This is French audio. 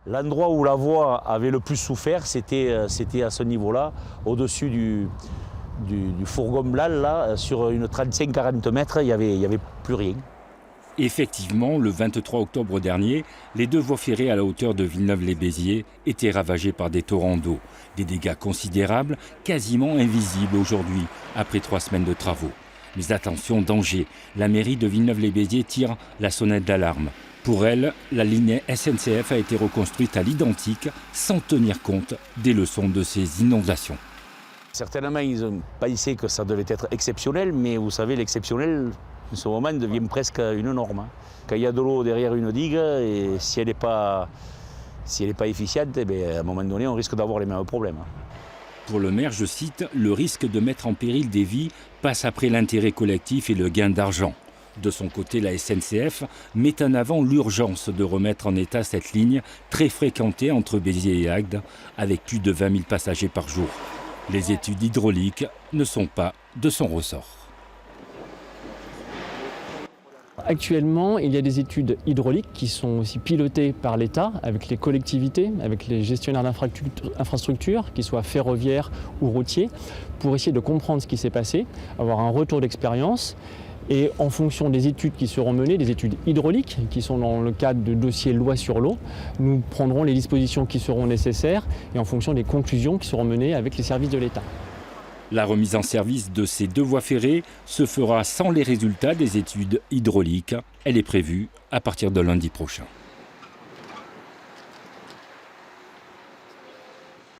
L'endroit où la voie avait le plus souffert, c'était à ce niveau-là, au-dessus du fourgon blanc, là, sur une 35-40 mètres, il y avait plus rien. Effectivement, le 23 octobre dernier, les deux voies ferrées à la hauteur de Villeneuve-les-Béziers étaient ravagées par des torrents d'eau. Des dégâts considérables, quasiment invisibles aujourd'hui, après 3 semaines de travaux. Mais attention, danger, la mairie de Villeneuve-les-Béziers tire la sonnette d'alarme. Pour elle, la ligne SNCF a été reconstruite à l'identique, sans tenir compte des leçons de ces inondations. Certainement, ils ont pensé que ça devait être exceptionnel, mais vous savez, l'exceptionnel, en ce moment, devient presque une norme. Quand il y a de l'eau derrière une digue, et si elle n'est pas efficiente, eh bien, à un moment donné, on risque d'avoir les mêmes problèmes. Pour le maire, je cite, le risque de mettre en péril des vies passe après l'intérêt collectif et le gain d'argent. De son côté, la SNCF met en avant l'urgence de remettre en état cette ligne très fréquentée entre Béziers et Agde, avec plus de 20 000 passagers par jour. Les études hydrauliques ne sont pas de son ressort. Actuellement, il y a des études hydrauliques qui sont aussi pilotées par l'État, avec les collectivités, avec les gestionnaires d'infrastructures, qu'ils soient ferroviaires ou routiers, pour essayer de comprendre ce qui s'est passé, avoir un retour d'expérience. Et en fonction des études qui seront menées, des études hydrauliques, qui sont dans le cadre de dossier loi sur l'eau, nous prendrons les dispositions qui seront nécessaires et en fonction des conclusions qui seront menées avec les services de l'État. La remise en service de ces deux voies ferrées se fera sans les résultats des études hydrauliques. Elle est prévue à partir de lundi prochain.